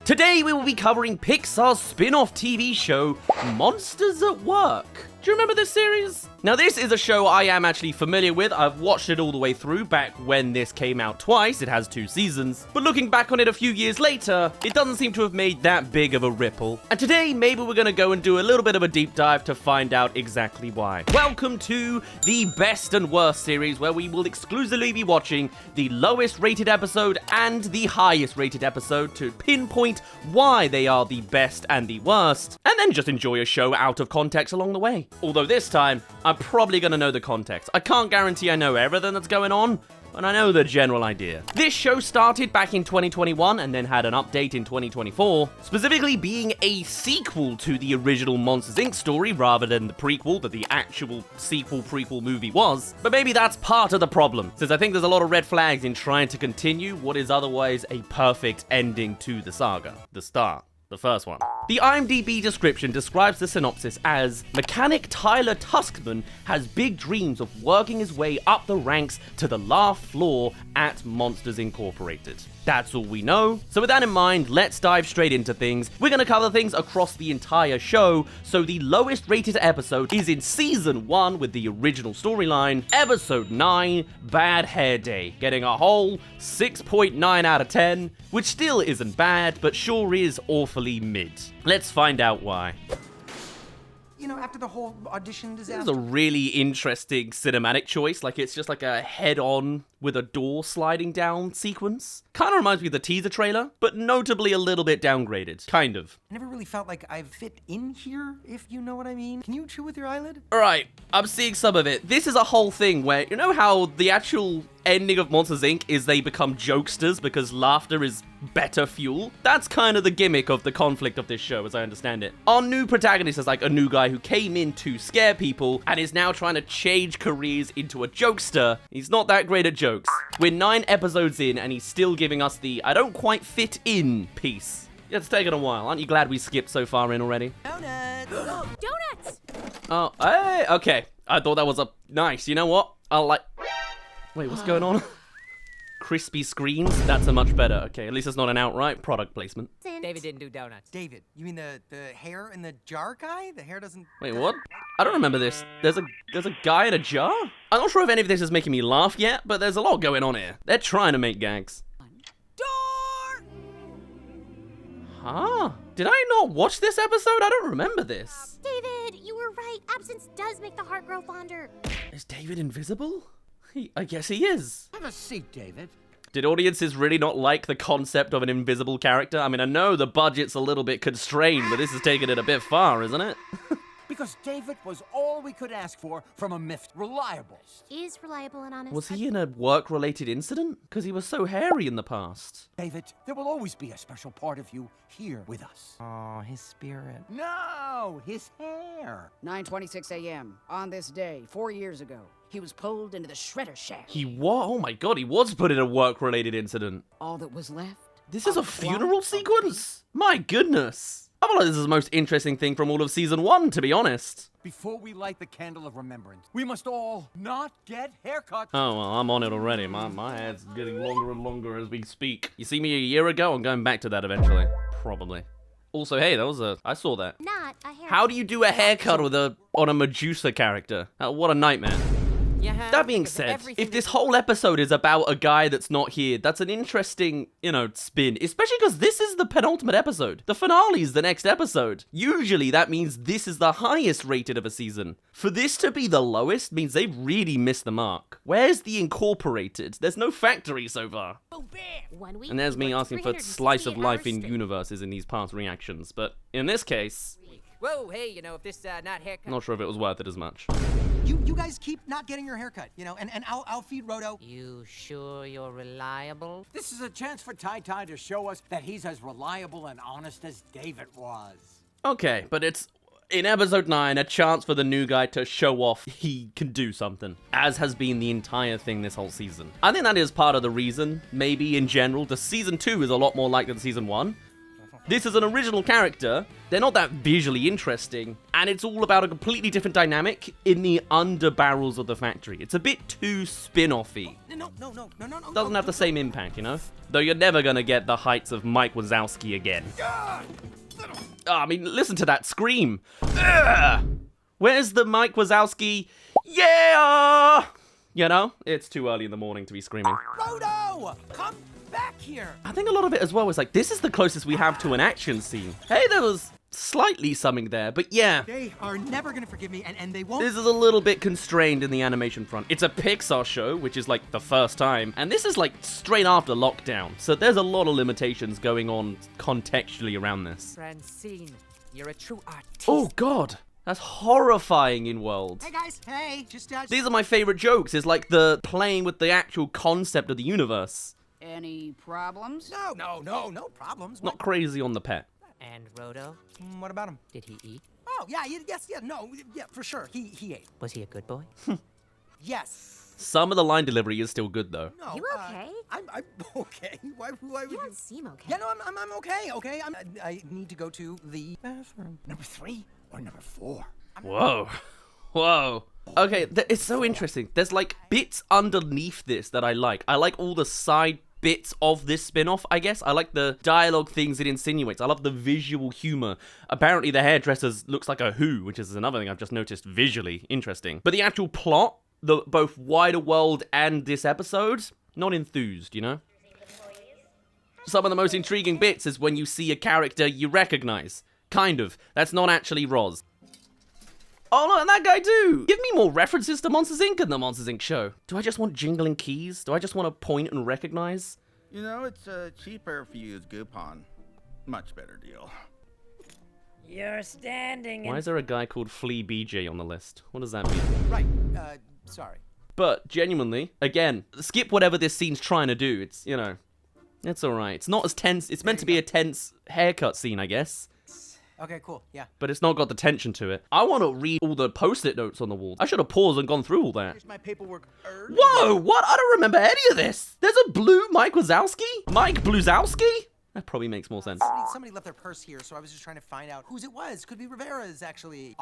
Today we will be covering Pixar's spin-off TV show, Monsters at Work. Do you remember this series? Now this is a show I am actually familiar with. I've watched it all the way through back when this came out twice. It has 2 seasons. But looking back on it a few years later, it doesn't seem to have made that big of a ripple. And today, maybe we're gonna go and do a little bit of a deep dive to find out exactly why. Welcome to the Best and Worst series, where we will exclusively be watching the lowest rated episode and the highest rated episode to pinpoint why they are the best and the worst, and then just enjoy a show out of context along the way. Although this time, I'm probably gonna know the context. I can't guarantee I know everything that's going on, but I know the general idea. This show started back in 2021 and then had an update in 2024, specifically being a sequel to the original Monsters Inc. story rather than the prequel that the actual sequel-prequel movie was. But maybe that's part of the problem, since I think there's a lot of red flags in trying to continue what is otherwise a perfect ending to the saga. The start. The first one. The IMDb description describes the synopsis as, mechanic Tyler Tuskman has big dreams of working his way up the ranks to the last floor at Monsters Incorporated. That's all we know. So with that in mind, let's dive straight into things. We're gonna cover things across the entire show. So the lowest rated episode is in season 1 with the original storyline, episode 9, Bad Hair Day, getting a whole 6.9 out of 10, which still isn't bad, but sure is awfully mid. Let's find out why. You know, after the whole audition disaster. This is a really interesting cinematic choice. Like, it's just like a head-on with a door sliding down sequence. Kind of reminds me of the teaser trailer, but notably a little bit downgraded. Kind of. I never really felt like I've fit in here, if you know what I mean. Can you chew with your eyelid? Alright, I'm seeing some of it. This is a whole thing where, you know how the actual ending of Monsters Inc. is they become jokesters because laughter is better fuel? That's kind of the gimmick of the conflict of this show, as I understand it. Our new protagonist is like a new guy who came in to scare people and is now trying to change careers into a jokester. He's not that great at jokes. We're 9 episodes in and he's still giving us the I don't quite fit in piece. It's taken a while. Aren't you glad we skipped so far in already? Donuts! Donuts! Oh, hey, okay. I thought that was a nice. You know what? I'll like... Wait, what's going on? Crispy screens? That's a much better. Okay, at least it's not an outright product placement. David didn't do donuts. David, you mean the hair in the jar guy? The hair doesn't... Wait, what? I don't remember this. There's a guy in a jar? I'm not sure if any of this is making me laugh yet, but there's a lot going on here. They're trying to make gags. Door! Huh? Did I not watch this episode? I don't remember this. David, you were right. Absence does make the heart grow fonder. Is David invisible? I guess he is. Have a seat, David. Did audiences really not like the concept of an invisible character? I mean, I know the budget's a little bit constrained, but this is taking it a bit far, isn't it? Because David was all we could ask for from a myth. Reliable. Is reliable and honest. Was he in a work-related incident? Because he was so hairy in the past. David, there will always be a special part of you here with us. Oh, his spirit. No, his hair. 9:26 a.m. on this day, 4 years ago, he was pulled into the shredder shaft. He was? Oh my god, he was put in a work-related incident. All that was left. This is a funeral sequence? My goodness. I feel like this is the most interesting thing from all of season 1, to be honest. Before we light the candle of remembrance, we must all not get haircuts. Oh, well, I'm on it already. My hair's getting longer and longer as we speak. You see me a year ago? I'm going back to that eventually. Probably. Also, hey, I saw that. Not a hair. How do you do a haircut on a Medusa character? What a nightmare. That being said, if this whole episode is about a guy that's not here, that's an interesting, spin. Especially because this is the penultimate episode. The finale is the next episode. Usually that means this is the highest rated of a season. For this to be the lowest means they've really missed the mark. Where's the Incorporated? There's no factory so far. 1 week. And there's me asking for slice of 368 life hours in straight. universes in these past reactions. But in this case, Whoa, hey, if this not haircut... not sure if it was worth it as much. You guys keep not getting your haircut, and I'll feed Roto. You sure you're reliable? This is a chance for Ty to show us that he's as reliable and honest as David was. Okay, but it's, in episode 9, a chance for the new guy to show off he can do something, as has been the entire thing this whole season. I think that is part of the reason, maybe in general, the season 2 is a lot more like than season 1. This is an original character, they're not that visually interesting, and it's all about a completely different dynamic in the underbarrels of the factory. It's a bit too spin-off-y. No. Doesn't have the same impact, you know? Though you're never gonna get the heights of Mike Wazowski again. I mean, listen to that scream. Where's the Mike Wazowski? Yeah! You know, it's too early in the morning to be screaming. Frodo! Come back here! I think a lot of it as well was like, this is the closest we have to an action scene. Hey, there was slightly something there, but yeah. They are never gonna forgive me, and they won't. This is a little bit constrained in the animation front. It's a Pixar show, which is like the first time, and this is like straight after lockdown, so there's a lot of limitations going on contextually around this. Francine, you're a true artist. Oh god, that's horrifying in World. Hey guys, hey, just These are my favorite jokes, is like the playing with the actual concept of the universe. Any problems? No problems. Not crazy on the pet. And Rodo, What about him? did he eat? Oh yeah, yeah, for sure. He ate. Was he a good boy? Yes. Some of the line delivery is still good though. No. You okay? I'm okay. Why would You don't seem okay. Yeah, no, I'm okay. Okay, I need to go to the bathroom. Number 3 or number 4? Whoa. Whoa. Okay, it's so interesting. There's like bits underneath this that I like. I like all the side bits of this spin-off, I guess. I like the dialogue things it insinuates. I love the visual humor. Apparently the hairdresser looks like a Who, which is another thing I've just noticed visually. Interesting. But the actual plot, the both wider world and this episode, not enthused, you know? Some of the most intriguing bits is when you see a character you recognize. Kind of. That's not actually Roz. Oh, look, and that guy too! Give me more references to Monsters, Inc. in the Monsters, Inc. show. Do I just want jingling keys? Do I just want to point and recognize? You know, it's cheaper if you use Groupon. Much better deal. You're standing Why is there a guy called Flea BJ on the list? What does that mean? Right. Sorry. But, genuinely, again, skip whatever this scene's trying to do. It's, you know, it's alright. It's not as tense. It's meant to be a tense haircut scene, I guess. Okay, cool. Yeah. But it's not got the tension to it. I want to read all the post-it notes on the wall. I should have paused and gone through all that. Here's my paperwork. Whoa! What? I don't remember any of this. There's a blue Mike Wazowski? Mike Bluzowski? That probably makes more sense. Somebody left their purse here, so I was just trying to find out whose it was. Could be Rivera's, actually.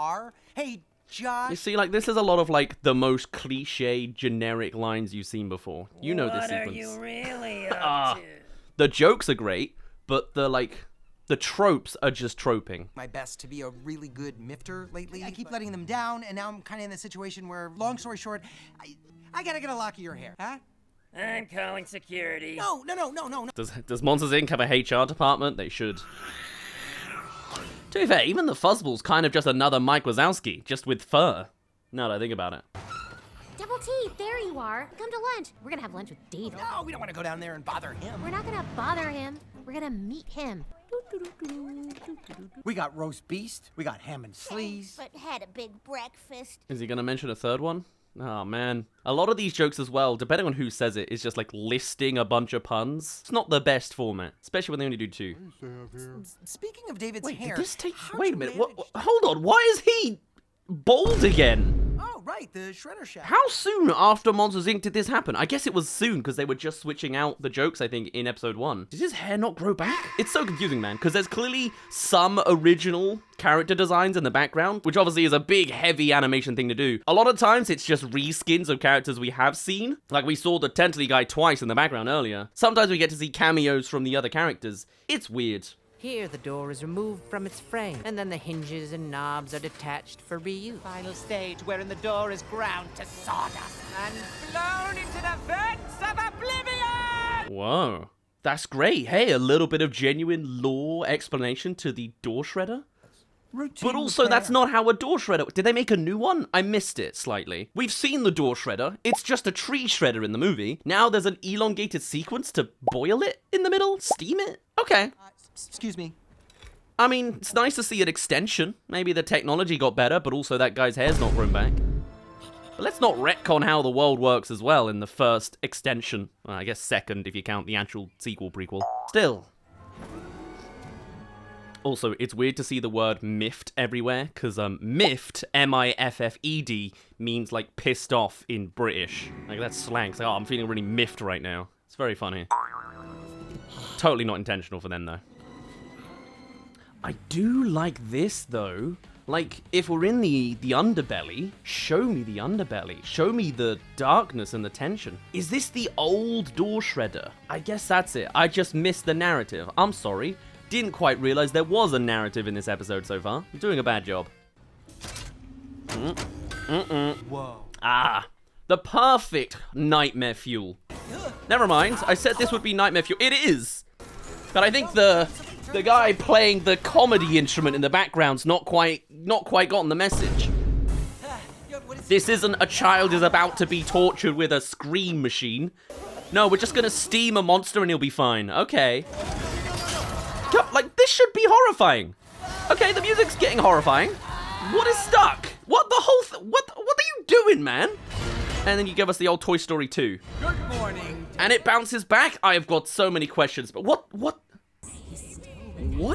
Hey, Josh. You see, like, this is a lot of, like, the most cliche, generic lines you've seen before. You know this sequence. What are you really up to? The jokes are great, but the, like, the tropes are just troping. My best to be a really good mifter lately. I keep letting them down, and now I'm kind of in the situation where, long story short, I gotta get a lock of your hair. Huh? I'm calling security. No. Does Monsters, Inc. have a HR department? They should. To be fair, even the Fuzzball's kind of just another Mike Wazowski, just with fur. Now that I think about it. Double T, there you are. Come to lunch. We're gonna have lunch with David. No, we don't want to go down there and bother him. We're not gonna bother him. We're gonna meet him. We got roast beast, we got ham and sleaze. But had a big breakfast. Is he gonna mention a third one? Oh man. A lot of these jokes as well, depending on who says it, is just like listing a bunch of puns. It's not the best format, especially when they only do 2. Speaking of David's Wait, hair, did this take... how'd Wait you a minute, manage- hold on, why is he bald again? Oh, right, the Shredder Shack. How soon after Monsters, Inc. did this happen? I guess it was soon, because they were just switching out the jokes, I think, in episode 1. Did his hair not grow back? It's so confusing, man, because there's clearly some original character designs in the background, which obviously is a big, heavy animation thing to do. A lot of times, it's just reskins of characters we have seen. Like, we saw the Tentally guy twice in the background earlier. Sometimes we get to see cameos from the other characters. It's weird. Here, the door is removed from its frame, and then the hinges and knobs are detached for reuse. Final stage, wherein the door is ground to sawdust and blown into the vents of oblivion! Whoa. That's great. Hey, a little bit of genuine lore explanation to the door shredder. But also, that's not how a door shredder... Did they make a new one? I missed it slightly. We've seen the door shredder. It's just a tree shredder in the movie. Now there's an elongated sequence to boil it in the middle? Steam it? Okay. Excuse me. I mean, it's nice to see an extension. Maybe the technology got better, but also that guy's hair's not grown back. But let's not retcon how the world works as well in the first extension. Well, I guess second if you count the actual sequel prequel. Still. Also, it's weird to see the word miffed everywhere, because miffed, M-I-F-F-E-D, means like pissed off in British. Like that's slang. It's like, oh, I'm feeling really miffed right now. It's very funny. Totally not intentional for them though. I do like this though. Like, if we're in the underbelly, show me the underbelly. Show me the darkness and the tension. Is this the old door shredder? I guess that's it. I just missed the narrative. I'm sorry. Didn't quite realize there was a narrative in this episode so far. I'm doing a bad job. Whoa. Ah, the perfect nightmare fuel. Never mind. I said this would be nightmare fuel. It is. But I think the guy playing the comedy instrument in the background's not quite gotten the message. This isn't a child is about to be tortured with a scream machine. No, we're just gonna steam a monster and he'll be fine. Okay. Like, this should be horrifying. Okay, the music's getting horrifying. What is stuck? What the whole what are you doing, man? And then you give us the old Toy Story 2. Good morning. And it bounces back. I have got so many questions, but what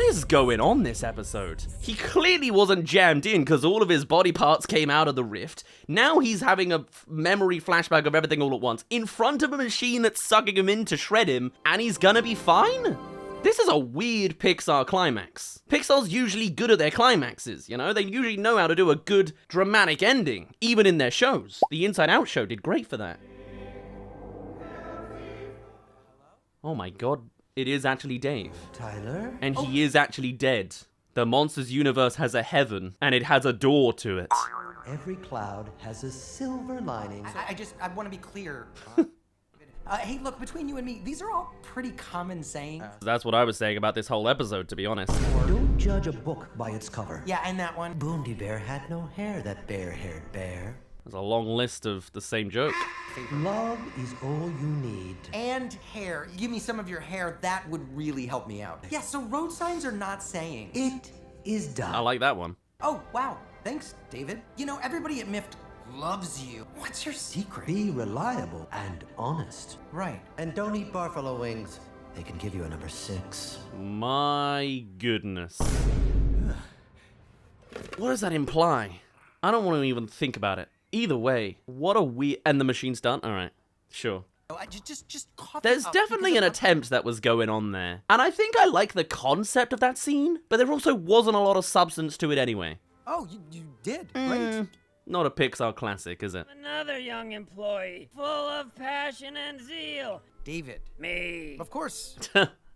is going on this episode? He clearly wasn't jammed in because all of his body parts came out of the rift. Now he's having a memory flashback of everything all at once in front of a machine that's sucking him in to shred him, and he's gonna be fine? This is a weird Pixar climax. Pixar's usually good at their climaxes, you know? They usually know how to do a good dramatic ending, even in their shows. The Inside Out show did great for that. Oh my god, it is actually Dave. Tyler? And he is actually dead. The Monsters universe has a heaven, and it has a door to it. Every cloud has a silver lining. I want to be clear. Hey, look, between you and me, these are all pretty common sayings. That's what I was saying about this whole episode, to be honest. Don't judge a book by its cover. Yeah, and that one. Boondy Bear had no hair, that bare-haired bear. There's a long list of the same joke. Love is all you need. And hair. Give me some of your hair. That would really help me out. Yeah, so road signs are not sayings. It is done. I like that one. Oh, wow. Thanks, David. You know, everybody at MIFT loves you. What's your secret? Be reliable and honest. Right. And don't eat buffalo wings. They can give you a number 6. My goodness. What does that imply? I don't want to even think about it. Either way, what a weird... And the machine's done? Alright, sure. Oh, just cough There's it up definitely an because attempt that was going on there. And I think I like the concept of that scene, but there also wasn't a lot of substance to it anyway. Oh, you did. Great. Not a Pixar classic, is it? Another young employee, full of passion and zeal. David. Me. Of course.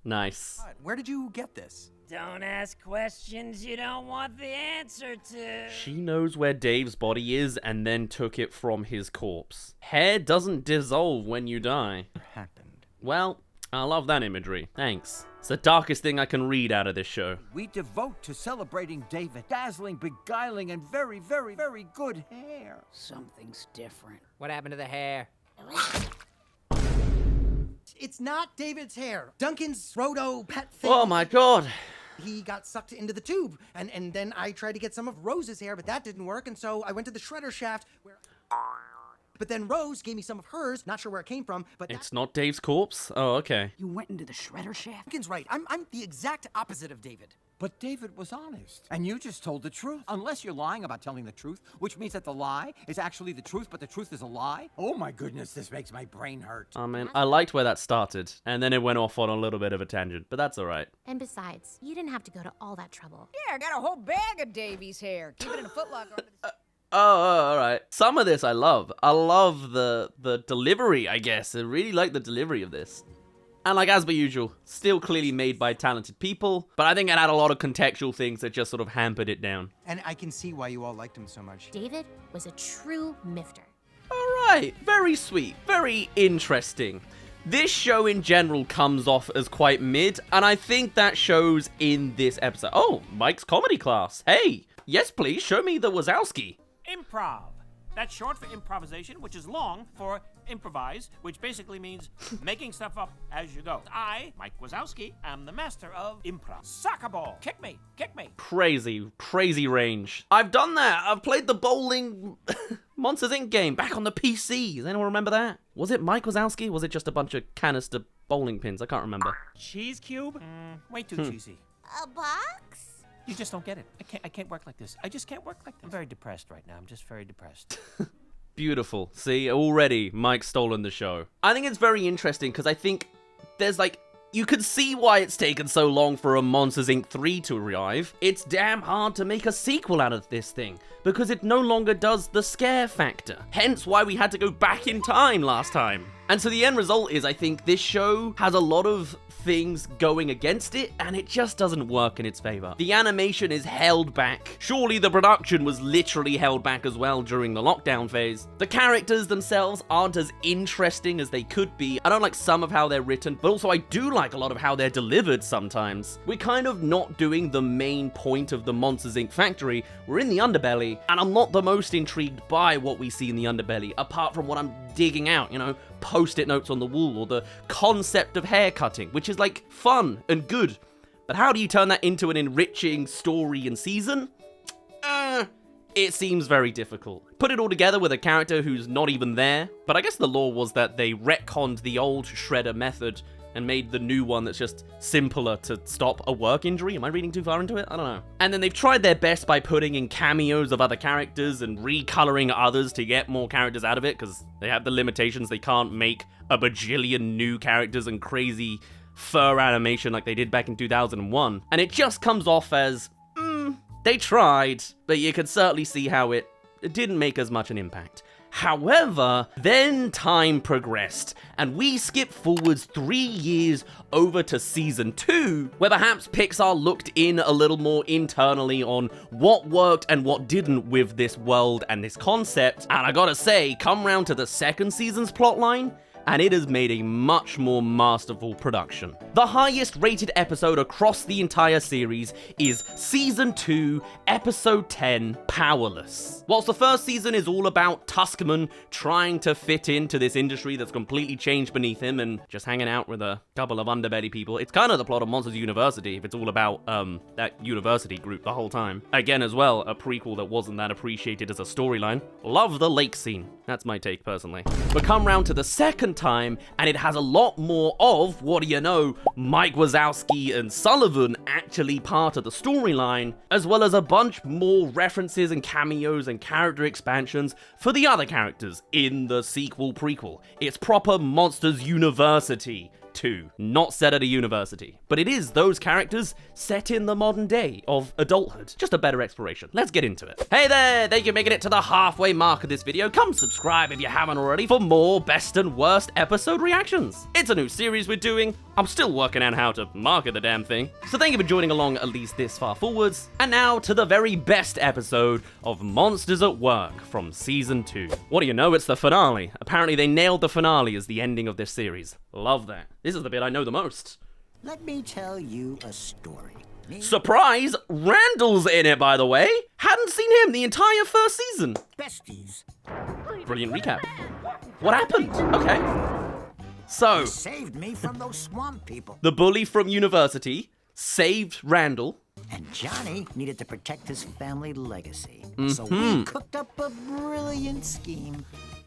Nice. Where did you get this? Don't ask questions you don't want the answer to. She knows where Dave's body is and then took it from his corpse. Hair doesn't dissolve when you die. Happened. Well, I love that imagery. Thanks. It's the darkest thing I can read out of this show. We devote to celebrating David. Dazzling, beguiling, and very, very, very good hair. Something's different. What happened to the hair? It's not David's hair. Duncan's Roto pet thing. Oh my god. He got sucked into the tube, and then I tried to get some of Rose's hair, but that didn't work, and so I went to the shredder shaft where... But then Rose gave me some of hers, not sure where it came from, but It's not Dave's corpse? Oh, okay. You went into the shredder shaft? Duncan's right. I'm the exact opposite of David. But David was honest. And you just told the truth. Unless you're lying about telling the truth, which means that the lie is actually the truth, but the truth is a lie. Oh my goodness, this makes my brain hurt. I mean, I liked where that started, and then it went off on a little bit of a tangent, but that's alright. And besides, you didn't have to go to all that trouble. Yeah, I got a whole bag of Davy's hair. Keep it in a footlocker. Oh, alright. Some of this I love. I love the delivery, I guess. I really like the delivery of this. And like as per usual, still clearly made by talented people, but I think it had a lot of contextual things that just sort of hampered it down. And I can see why you all liked him so much. David was a true mifter. Alright, very sweet, very interesting. This show in general comes off as quite mid, and I think that shows in this episode. Oh, Mike's comedy class. Hey, yes please, show me the Wazowski. Improv. That's short for improvisation, which is long for improvise, which basically means making stuff up as you go. I, Mike Wazowski, am the master of improv. Soccer ball. Kick me. Kick me. Crazy, crazy range. I've done that. I've played the bowling Monsters Inc. game back on the PC. Does anyone remember that? Was it Mike Wazowski? Was it just a bunch of canister bowling pins? I can't remember. Cheese cube? Way too cheesy. A box? You just don't get it. I can't work like this. I just can't work like this. I'm very depressed right now. I'm just very depressed. Beautiful. See, already Mike's stolen the show. I think it's very interesting because I think there's like, you can see why it's taken so long for a Monsters Inc. 3 to arrive. It's damn hard to make a sequel out of this thing, because it no longer does the scare factor. Hence why we had to go back in time last time. And so the end result is, I think this show has a lot of things going against it, and it just doesn't work in its favor. The animation is held back. Surely the production was literally held back as well during the lockdown phase. The characters themselves aren't as interesting as they could be. I don't like some of how they're written, but also I do like a lot of how they're delivered sometimes. We're kind of not doing the main point of the Monsters Inc. factory. We're in the underbelly, and I'm not the most intrigued by what we see in the underbelly, apart from what I'm digging out, you know, post-it notes on the wall, or the concept of hair cutting, which is like fun and good. But how do you turn that into an enriching story and season? It seems very difficult. Put it all together with a character who's not even there. But I guess the law was that they retconned the old Shredder method and made the new one that's just simpler to stop a work injury. Am I reading too far into it? I don't know. And then they've tried their best by putting in cameos of other characters and recoloring others to get more characters out of it, because they have the limitations. They can't make a bajillion new characters and crazy fur animation like they did back in 2001. And it just comes off as, they tried, but you could certainly see how it didn't make as much an impact. However, then time progressed, and we skip forwards 3 years over to season 2, where perhaps Pixar looked in a little more internally on what worked and what didn't with this world and this concept. And I gotta say, come round to the second season's plotline, and it has made a much more masterful production. The highest rated episode across the entire series is Season 2, Episode 10, Powerless. Whilst the first season is all about Tuskman trying to fit into this industry that's completely changed beneath him and just hanging out with a couple of underbelly people, it's kind of the plot of Monsters University if it's all about that university group the whole time. Again, as well, a prequel that wasn't that appreciated as a storyline. Love the lake scene. That's my take personally. But come round to the second time, and it has a lot more of, what do you know, Mike Wazowski and Sullivan actually part of the storyline, as well as a bunch more references and cameos and character expansions for the other characters in the sequel prequel. It's proper Monsters University 2, not set at a university. But it is those characters set in the modern day of adulthood. Just a better exploration. Let's get into it. Hey there, thank you for making it to the halfway mark of this video. Come subscribe if you haven't already for more best and worst episode reactions. It's a new series we're doing. I'm still working out how to market the damn thing. So thank you for joining along at least this far forwards. And now to the very best episode of Monsters at Work from Season 2. What do you know, it's the finale. Apparently they nailed the finale as the ending of this series. Love that. This is the bit I know the most. Let me tell you a story. Surprise! Randall's in it, by the way. Hadn't seen him the entire first season. Besties. Brilliant recap. What happened? Okay. So, He saved me from those swamp people. the bully from university saved Randall. And Johnny needed to protect his family legacy. So we cooked up a brilliant scheme.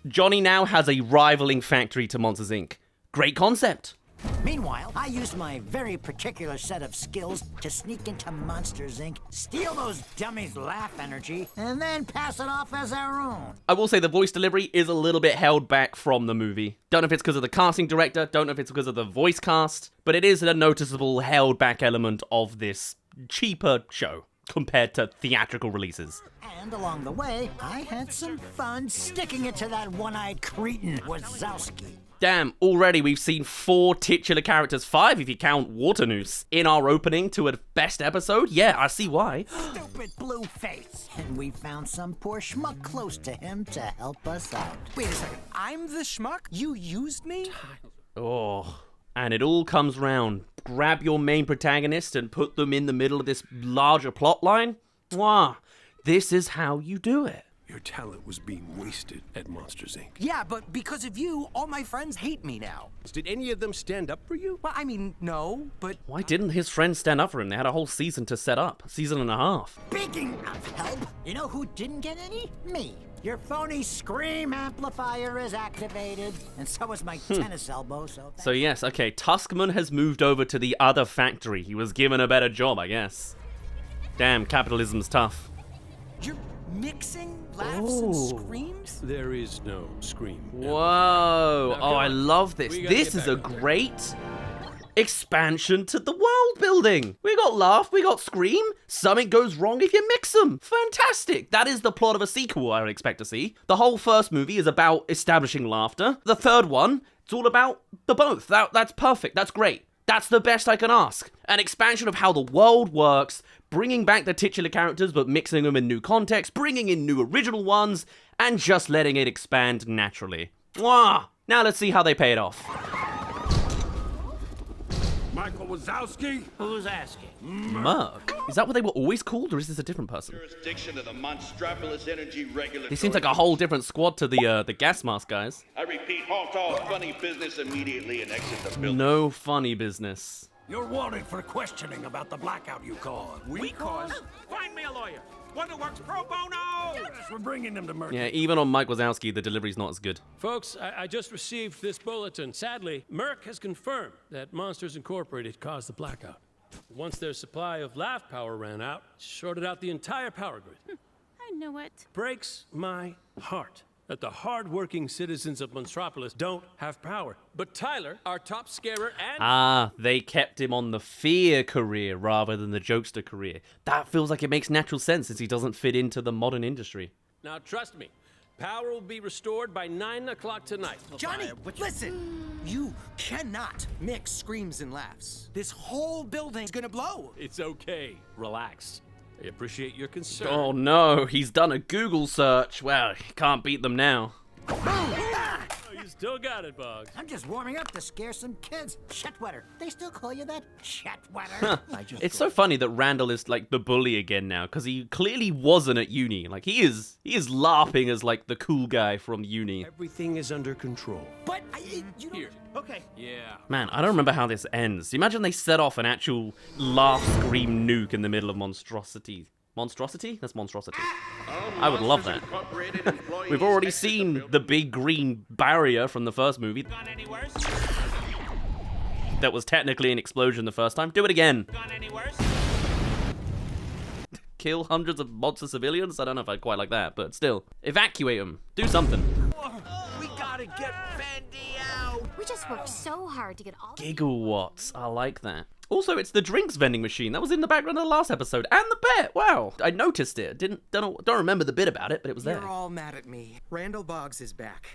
Johnny now has a rivaling factory to Monsters Inc. Great concept. Meanwhile, I used my very particular set of skills to sneak into Monsters Inc., steal those dummies' laugh energy, and then pass it off as our own. I will say the voice delivery is a little bit held back from the movie. Don't know if it's because of the casting director, don't know if it's because of the voice cast, but it is a noticeable held back element of this cheaper show compared to theatrical releases. And along the way, I had some fun sticking it to that one-eyed cretin, Wazowski. Damn, already we've seen 4 titular characters, 5 if you count Waternoose, in our opening to a best episode. Yeah, I see why. Stupid blue face. And we found some poor schmuck close to him to help us out. Wait a second. I'm the schmuck? You used me? Oh, and it all comes round. Grab your main protagonist and put them in the middle of this larger plot line. Mwah. This is how you do it. Your talent was being wasted at Monsters, Inc. Yeah, but because of you, all my friends hate me now. Did any of them stand up for you? Well, I mean, no, but... Why didn't his friends stand up for him? They had a whole season to set up. Season and a half. Speaking of help, you know who didn't get any? Me. Your phony scream amplifier is activated, and so is my tennis elbow, So yes, okay, Tuskman has moved over to the other factory. He was given a better job, I guess. Damn, capitalism's tough. You're mixing laughs and screams? There is no scream. Whoa. Oh, I love this. This is a great expansion to the world building. We got laugh, we got scream. Something goes wrong if you mix them. Fantastic. That is the plot of a sequel I would expect to see. The whole first movie is about establishing laughter. The third one, it's all about the both. That's perfect. That's great. That's the best I can ask. An expansion of how the world works, bringing back the titular characters but mixing them in new context, bringing in new original ones, and just letting it expand naturally. Mwah! Now let's see how they pay it off. Michael Wazowski? Who's asking? Merc? Is that what they were always called, or is this a different person? Jurisdiction of the Monstropolis Energy Regulatory. This seems like a whole different squad to the gas mask guys. I repeat, halt all funny business immediately and exit the building. No funny business. You're wanted for questioning about the blackout you caused. We caused? Find me a lawyer. One who works pro bono. Yes, we're bringing them to Merc. Yeah, even on Mike Wazowski, the delivery's not as good. Folks, I just received this bulletin. Sadly, Merck has confirmed that Monsters Incorporated caused the blackout. Once their supply of laugh power ran out, it shorted out the entire power grid. I know it. Breaks my heart that the hard-working citizens of Monstropolis don't have power. But Tyler, our top scarer and... They kept him on the fear career rather than the jokester career. That feels like it makes natural sense since he doesn't fit into the modern industry. Now, trust me, power will be restored by 9 o'clock tonight. Johnny, listen! You cannot mix screams and laughs. This whole building's gonna blow. It's okay. Relax. I appreciate your concern. Oh no, he's done a Google search. Well, he can't beat them now. Oh, you still got it, Boggs. I'm just warming up to scare some kids. Shitwetter. They still call you that? Shitwetter. It's so funny that Randall is like the bully again now, because he clearly wasn't at uni. Like he is laughing as like the cool guy from uni. Everything is under control. But you Here. Okay. Yeah. Man, I don't remember how this ends. Imagine they set off an actual laugh scream nuke in the middle of monstrosity. Monstrosity? That's monstrosity. I would love that. We've already seen the big green barrier from the first movie. Gone any worse? That was technically an explosion the first time. Do it again. Gone any worse? Kill hundreds of monster civilians? I don't know if I'd quite like that, but still. Evacuate them. Do something. We gotta get Fendi out. We just worked so hard to get all Gigawatts. I like that. Also, it's the drinks vending machine that was in the background of the last episode, and the bet. Wow, I noticed it. Don't remember the bit about it, but it was there. You're all mad at me. Randall Boggs is back.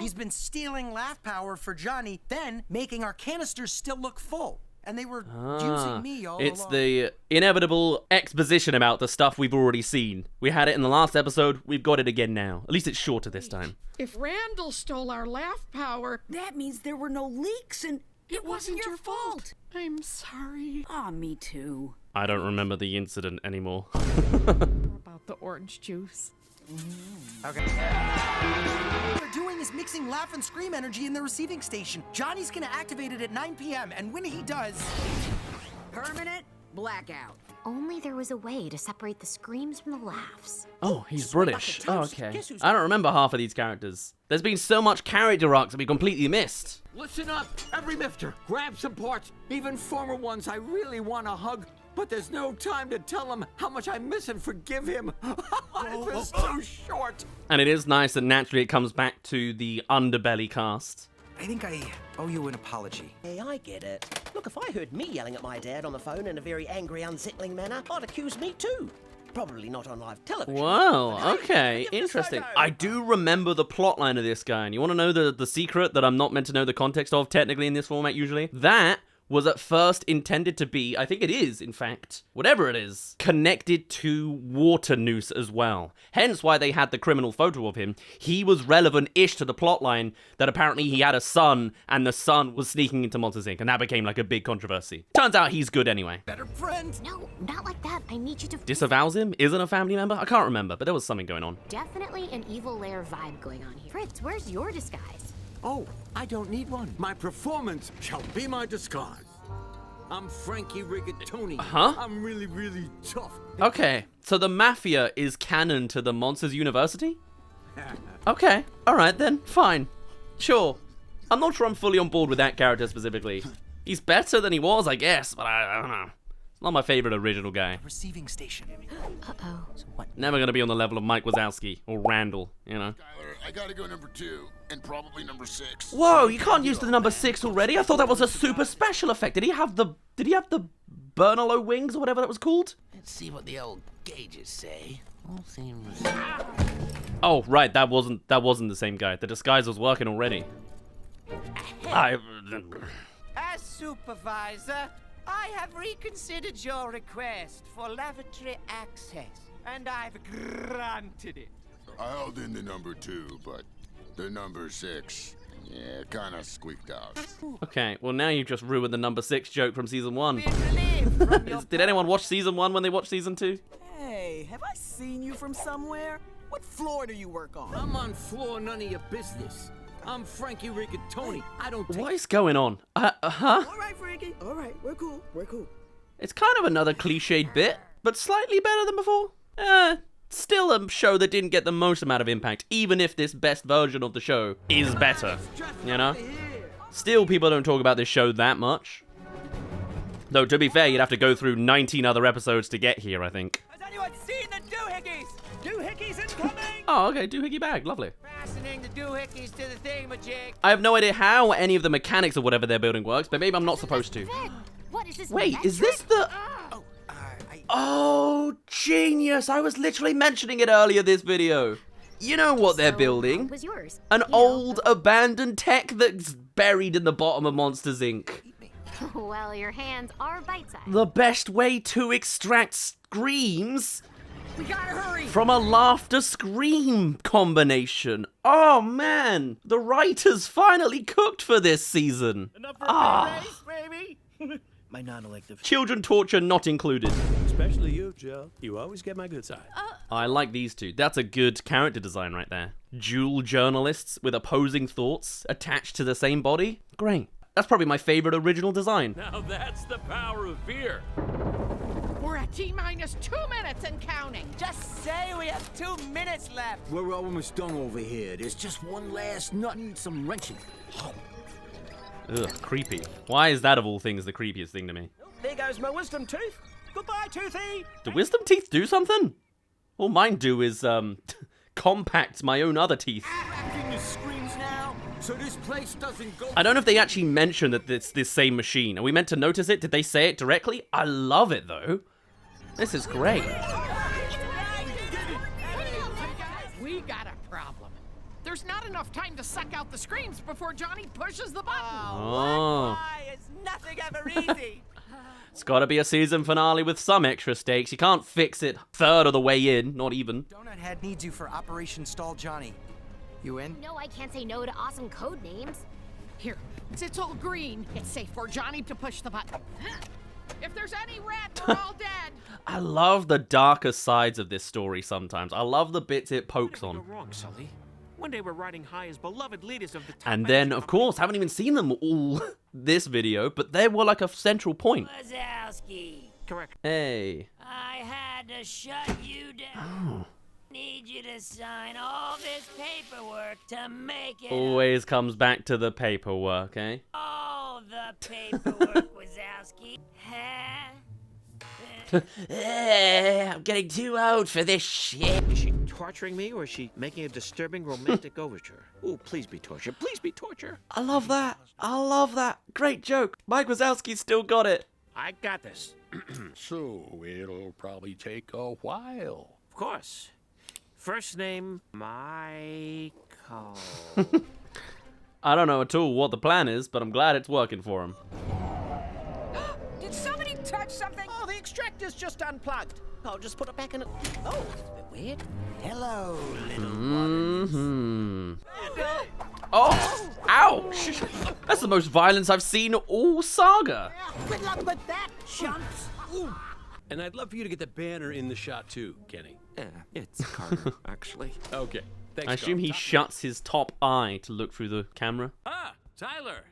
He's been stealing laugh power for Johnny, then making our canisters still look full. And they were using me all It's along. the inevitable exposition about the stuff we've already seen. We had it in the last episode. We've got it again now. At least it's shorter this time. If Randall stole our laugh power, That means there were no leaks and it wasn't your fault. I'm sorry. Aw, me too. I don't remember the incident anymore. About the orange juice. Okay. What they're doing is mixing laugh and scream energy in the receiving station. Johnny's gonna activate it at 9 p.m. and when he does... Permanent blackout. Only there was a way to separate the screams from the laughs. Oh, he's British. Oh, okay. I don't remember half of these characters. There's been so much character arcs that we completely missed. Listen up, every mifter. Grab some parts, even former ones I really want to hug. But there's no time to tell him how much I miss and forgive him. Life is so short. And it is nice that naturally it comes back to the underbelly cast. I think I owe you an apology. Hey, I get it. Look, if I heard me yelling at my dad on the phone in a very angry, unsettling manner, I'd accuse me too. Probably not on live television. Wow, okay, interesting. I do remember the plotline of this guy, and you want to know the secret that I'm not meant to know the context of technically in this format usually? That was at first intended to be, I think it is, in fact, whatever it is, connected to Water Noose as well. Hence why they had the criminal photo of him. He was relevant-ish to the plotline that apparently he had a son, and the son was sneaking into Monsters, Inc., and that became like a big controversy. Turns out he's good anyway. Better friend. No, not like that. I need you to... Disavows him? Isn't a family member? I can't remember, but there was something going on. Definitely an evil lair vibe going on here. Fritz, where's your disguise? Oh, I don't need one. My performance shall be my disguise. I'm Frankie Rigatoni. Huh? I'm really, really tough. Okay, so the Mafia is canon to the Monsters University? Okay, alright then, fine. Sure. I'm not sure I'm fully on board with that character specifically. He's better than he was, I guess, but I don't know. Not my favorite original guy. Receiving station. Uh-oh. So what? Never gonna be on the level of Mike Wazowski or Randall, you know. Skyler, I gotta go number 2 and probably number 6. Whoa, you can't use the number 6 already? I thought that was a super special effect. Did he have the Bernalo wings or whatever that was called? Let's see what the old gauges say. All seems... Oh, right, that wasn't the same guy. The disguise was working already. As supervisor, I have reconsidered your request for lavatory access, and I've granted it. I held in the number 2, but the number 6, yeah, kind of squeaked out. Okay, well now you've just ruined the number 6 joke from season 1. Did anyone watch season 1 when they watched season 2? Hey, have I seen you from somewhere? What floor do you work on? I'm on floor none of your business. I'm Frankie Rigatoni. I don't take... What is going on? Huh? All right, Frankie. All right, we're cool. We're cool. It's kind of another cliched bit, but slightly better than before. Still a show that didn't get the most amount of impact, even if this best version of the show is better, you know? Still, people don't talk about this show that much. Though, to be fair, you'd have to go through 19 other episodes to get here, I think. Has anyone seen the doohickeys? Doohickeys incoming! Oh, okay, doohickey bag, lovely. Fastening the doohickeys to the thingamajig. I have no idea how any of the mechanics of whatever they're building works, but maybe I'm not supposed to. What is this? Wait, is this the... Oh, genius! I was literally mentioning it earlier this video. You know what they're building? What was yours? An old, abandoned tech that's buried in the bottom of Monsters, Inc. Well, your hands are bite-sized. The best way to extract screams We gotta hurry. from a laughter-scream combination. Oh, man. The writers finally cooked for this season. Baby. My non-elective. Children torture not included. Especially you, Joe. You always get my good side. I like these two. That's a good character design right there. Dual journalists with opposing thoughts attached to the same body. Great. That's probably my favorite original design. Now that's the power of fear. We're at T-minus 2 minutes and counting. Just say we have 2 minutes left. We're almost done over here. There's just one last nut and some wrenching. Ugh, creepy. Why is that of all things the creepiest thing to me? There goes my wisdom tooth. Goodbye, Toothy. Do wisdom teeth do something? All mine do is, compact my own other teeth. Cracking the screens now, so this place doesn't go... I don't know if they actually mention that it's this same machine. Are we meant to notice it? Did they say it directly? I love it, though. This is great. We got a problem. There's not enough time to suck out the screams before Johnny pushes the button. Oh. Why? It's nothing ever easy. It's gotta be a season finale with some extra stakes. You can't fix it third of the way in, not even. Donut Head needs you for Operation Stall Johnny. You in? No, I can't say no to awesome code names. Here, it's all green. It's safe for Johnny to push the button. If there's any red, we're all dead. I love the darker sides of this story sometimes. I love the bits it pokes on. You're wrong, Sully. One day we're riding high as beloved leaders of the top And then, of course, haven't even seen them all this video, but they were like a central point. Wazowski. Correct. Hey. I had to shut you down. Need you to sign all this paperwork to make it Always comes back to the paperwork, eh? all the paperwork, Wazowski. Huh? I'm getting too old for this shit. Is she torturing me, or is she making a disturbing romantic overture? Ooh, please be torture. Please be torture. I love that. I love that. Great joke. Mike Wazowski still got it. I got this. So, it'll probably take a while. Of course. First name, Michael. I don't know at all what the plan is, but I'm glad it's working for him. Did somebody touch something? Oh, the extractor's just unplugged. I'll just put it back in it. Oh, that's a bit weird. Hello, little Mm-hmm. Oh, ouch! That's the most violence I've seen all saga. Good luck with that, chumps. And I'd love for you to get the banner in the shot too, Kenny. Yeah, it's Carter, actually. Okay. Thanks, I assume he Carl. shuts his top eye to look through the camera. Ah, Tyler.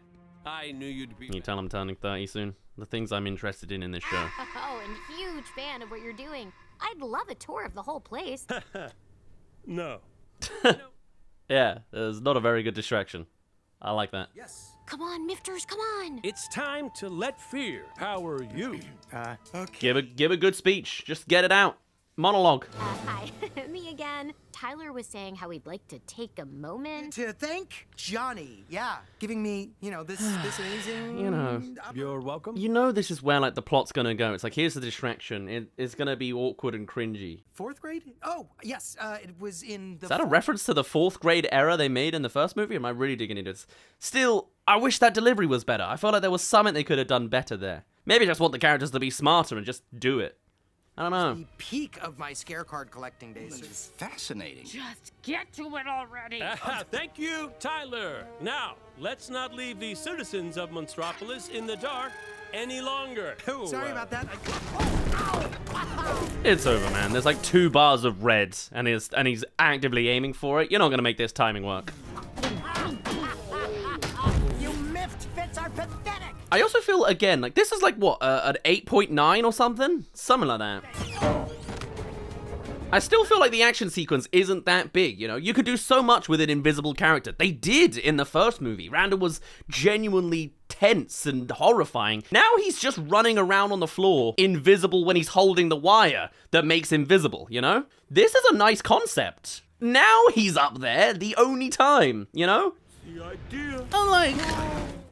I knew you'd be... Can you tell I'm turning 30 soon? The things I'm interested in this show. Oh, and huge fan of what you're doing. I'd love a tour of the whole place. No. Yeah, there's not a very good distraction. I like that. Yes. Come on, Mifters, come on. It's time to let fear power you. Okay. Give a good speech. Just get it out. Monologue. Hi, me again. Tyler was saying how he'd like to take a moment to thank Johnny. Yeah, giving me, this amazing. You're welcome. You know this is where like the plot's gonna go. It's like here's the distraction. It's gonna be awkward and cringy. 4th grade? Oh, yes. It was in the. Is that a reference to the 4th grade error they made in the first movie? Am I really digging into this? Still, I wish that delivery was better. I felt like there was something they could have done better there. Maybe I just want the characters to be smarter and just do it. I don't know. The peak of my scare card collecting days. This is fascinating. Just get to it already. Thank you, Tyler. Now, let's not leave the citizens of Monstropolis in the dark any longer. Sorry about that. It's over, man. There's like 2 bars of red, and he's actively aiming for it. You're not gonna make this timing work. You miffed fits are pathetic. I also feel, again, like this is like, what, an 8.9 or something? Something like that. I still feel like the action sequence isn't that big, You could do so much with an invisible character. They did in the first movie. Randall was genuinely tense and horrifying. Now he's just running around on the floor, invisible when he's holding the wire that makes him visible, This is a nice concept. Now he's up there the only time, The idea. I'm like,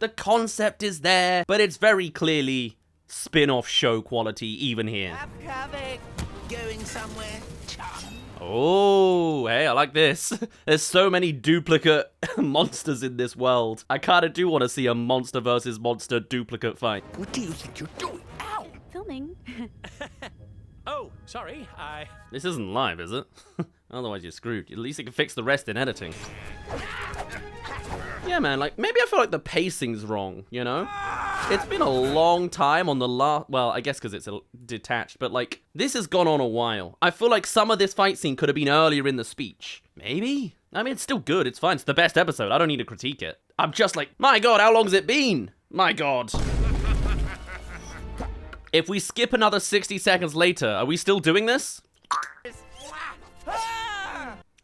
the concept is there, but it's very clearly spin-off show quality even here. I'm coming. Going somewhere. Oh, hey, I like this. There's so many duplicate monsters in this world. I kind of do want to see a monster versus monster duplicate fight. What do you think you're doing? Ow! Filming. Oh, sorry, This isn't live, is it? Otherwise you're screwed. At least you can fix the rest in editing. Yeah, man, like, maybe I feel like the pacing's wrong, It's been a long time on the well, I guess because it's detached, but, like, this has gone on a while. I feel like some of this fight scene could have been earlier in the speech. Maybe? I mean, it's still good. It's fine. It's the best episode. I don't need to critique it. I'm just like, my God, how long's it been? My God. If we skip another 60 seconds later, are we still doing this?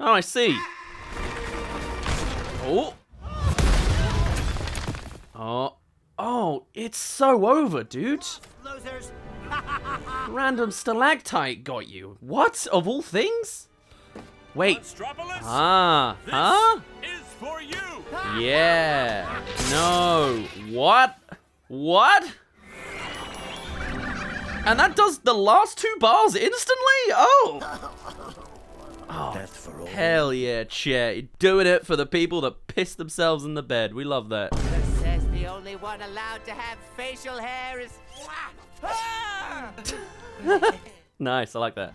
Oh, I see. Oh. Oh, it's so over, dude. Losers. Random stalactite got you. What? Of all things? Wait. Monstropolis, Huh? is for you. Yeah. No. What? And that does the last 2 bars instantly? Oh. Death for all. Hell yeah, Chet. You're doing it for the people that piss themselves in the bed. We love that. Says the only one allowed to have facial hair is. Nice, I like that.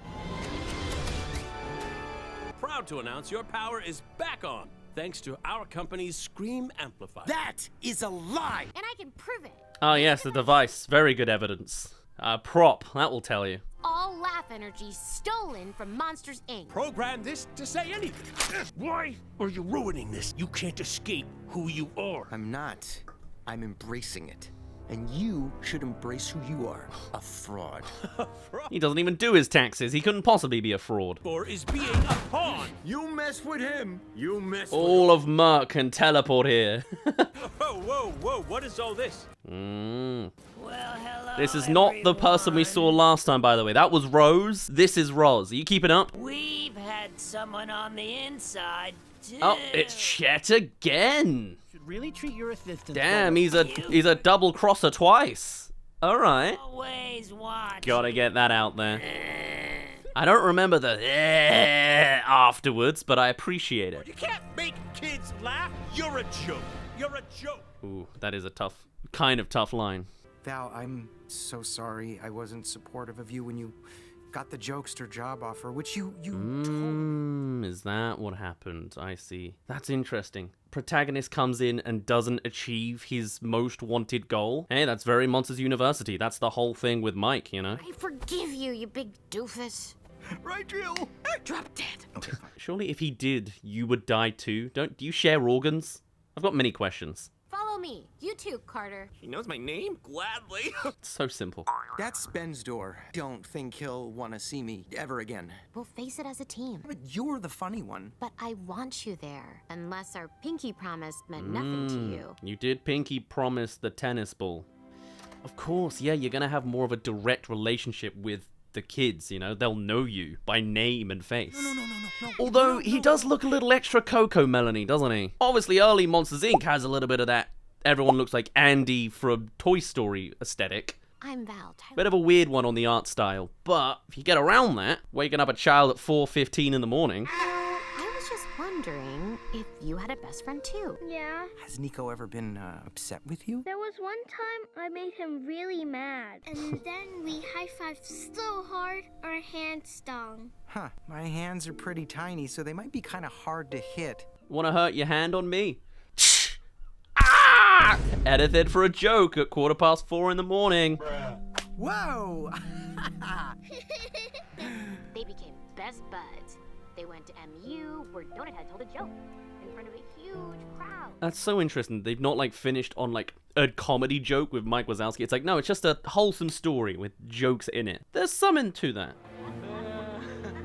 Proud to announce your power is back on, thanks to our company's Scream Amplifier. That is a lie. And I can prove it. Oh yes, the device. Very good evidence. Prop, that will tell you. All laugh energy stolen from Monsters, Inc. Program this to say anything. Why are you ruining this? You can't escape who you are. I'm not. I'm embracing it. And you should embrace who you are, a fraud. He doesn't even do his taxes. He couldn't possibly be a fraud. Or is being a pawn. You mess with him, you mess All of Merc can teleport here. Whoa, what is all this? Well, hello, This is not the person we saw last time, by the way. That was Rose. This is Roz. Are you keeping up? We've had someone on the inside, too. Oh, it's Chet again. Should really treat your assistants. Damn, he's a double crosser twice. All right. Always watch. Gotta get that out there. I don't remember the afterwards, but I appreciate it. You can't make kids laugh. You're a joke. You're a joke. Ooh, that is a kind of tough line. Val, I'm so sorry I wasn't supportive of you when you got the jokester job offer, which you Is that what happened? I see. That's interesting. Protagonist comes in and doesn't achieve his most wanted goal. Hey, that's very Monsters University. That's the whole thing with Mike, I forgive you, you big doofus. Right, Jill? Drop dead. Okay, fine. Surely if he did, you would die too. Do you share organs? I've got many questions. Follow me. You too, Carter. He knows my name? Gladly. So simple. That's Ben's door. Don't think he'll want to see me ever again. We'll face it as a team. But you're the funny one. But I want you there. Unless our pinky promise meant nothing to you. You did pinky promise the tennis ball. Of course, yeah, you're gonna have more of a direct relationship with the kids, you know? They'll know you by name and face. No. Although, he does look a little extra Coco Melanie, doesn't he? Obviously, early Monsters, Inc. has a little bit of that everyone looks like Andy from Toy Story aesthetic. I'm Val. Bit of a weird one on the art style, but if you get around that, waking up a child at 4:15 in the morning... I was just wondering if you had a best friend too. Yeah. Has Nico ever been upset with you? There was one time I made him really mad. And then we high-fived so hard, our hands stung. Huh. My hands are pretty tiny, so they might be kind of hard to hit. Wanna hurt your hand on me? Ah! Edited for a joke at 4:15 in the morning. Whoa! They became best buds. They went to MU, where Donut had told a joke in front of a huge crowd. That's so interesting. They've not, like, finished on, like, a comedy joke with Mike Wazowski. It's like, no, it's just a wholesome story with jokes in it. There's something to that.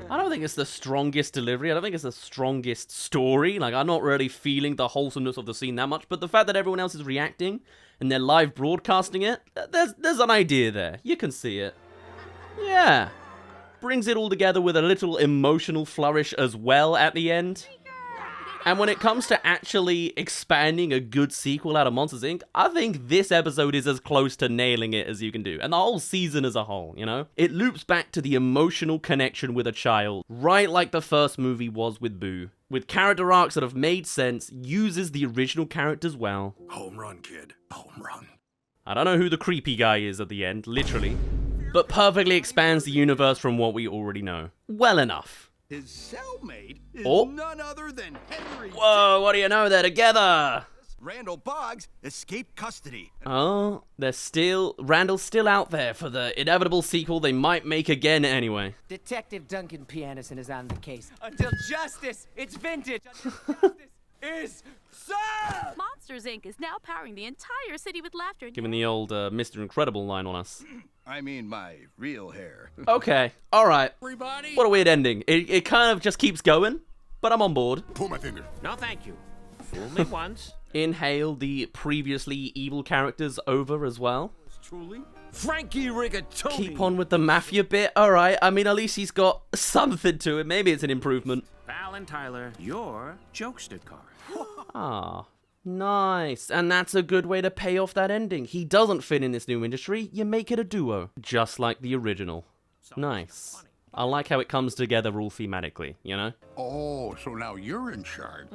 I don't think it's the strongest delivery. I don't think it's the strongest story. Like, I'm not really feeling the wholesomeness of the scene that much. But the fact that everyone else is reacting and they're live broadcasting it, there's an idea there. You can see it. Yeah. Brings it all together with a little emotional flourish as well at the end. And when it comes to actually expanding a good sequel out of Monsters, Inc., I think this episode is as close to nailing it as you can do. And the whole season as a whole, you know? It loops back to the emotional connection with a child, right like the first movie was with Boo. With character arcs that have made sense, uses the original characters well. Home run, kid. Home run. I don't know who the creepy guy is at the end, literally. But perfectly expands the universe from what we already know. Well enough. His cellmate is Oh. none other than Henry. Whoa, what do you know? They're together. Randall Boggs escaped custody. Oh, Randall's still out there for the inevitable sequel they might make again anyway. Detective Duncan Pianison is on the case. Until justice, it's vintage. Until justice is served. Monsters, Inc. is now powering the entire city with laughter. Giving the old Mr. Incredible line on us. I mean my real hair. Okay, alright. What a weird ending. It kind of just keeps going, but I'm on board. Pull my finger. No, thank you. Fool me once. Inhale the previously evil characters over as well. Truly? Frankie Rigatoni. Keep on with the mafia bit. Alright, I mean, at least he's got something to it. Maybe it's an improvement. Val and Tyler, your jokester car. Ah, nice. And that's a good way to pay off that ending. He doesn't fit in this new industry. You make it a duo, just like the original. Nice. I like how it comes together all thematically, you know? Oh, so now you're in charge.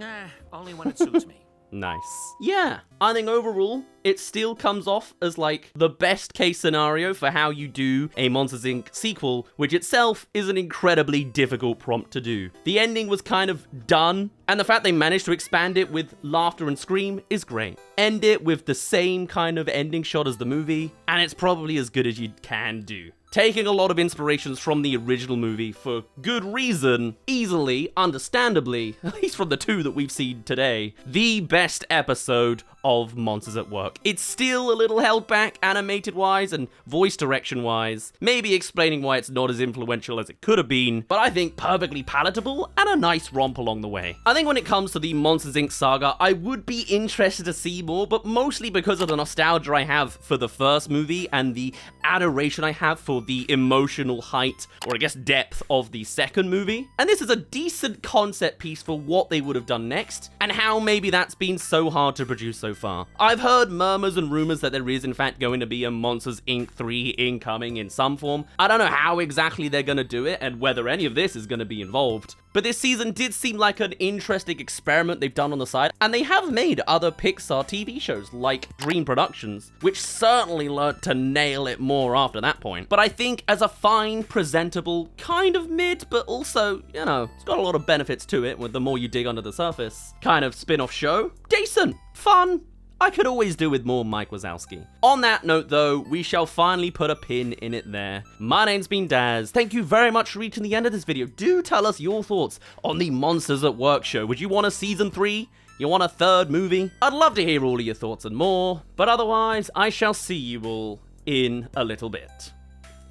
Only when it suits me. Nice. Yeah, I think overall, it still comes off as like the best case scenario for how you do a Monsters, Inc. sequel, which itself is an incredibly difficult prompt to do. The ending was kind of done, and the fact they managed to expand it with laughter and scream is great. End it with the same kind of ending shot as the movie, and it's probably as good as you can do. Taking a lot of inspirations from the original movie for good reason, easily, understandably, at least from the two that we've seen today, the best episode of Monsters at Work. It's still a little held back animated-wise and voice direction-wise, maybe explaining why it's not as influential as it could have been, but I think perfectly palatable and a nice romp along the way. I think when it comes to the Monsters, Inc. saga, I would be interested to see more, but mostly because of the nostalgia I have for the first movie and the adoration I have for the emotional height, or I guess depth, of the second movie. And this is a decent concept piece for what they would have done next, and how maybe that's been so hard to produce so far. I've heard murmurs and rumors that there is in fact going to be a Monsters Inc. 3 incoming in some form. I don't know how exactly they're going to do it, and whether any of this is going to be involved. But this season did seem like an interesting experiment they've done on the side, and they have made other Pixar TV shows like Dream Productions, which certainly learned to nail it more after that point. But I think as a fine, presentable, kind of mid, but also, you know, it's got a lot of benefits to it with the more you dig under the surface, kind of spin-off show, decent, fun. I could always do with more Mike Wazowski. On that note though, we shall finally put a pin in it there. My name's been Daz. Thank you very much for reaching the end of this video. Do tell us your thoughts on the Monsters at Work show. Would you want a season 3? You want a third movie? I'd love to hear all of your thoughts and more, but otherwise, I shall see you all in a little bit.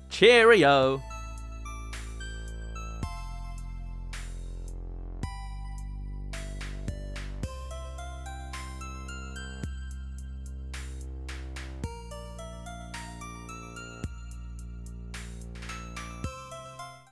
Cheerio!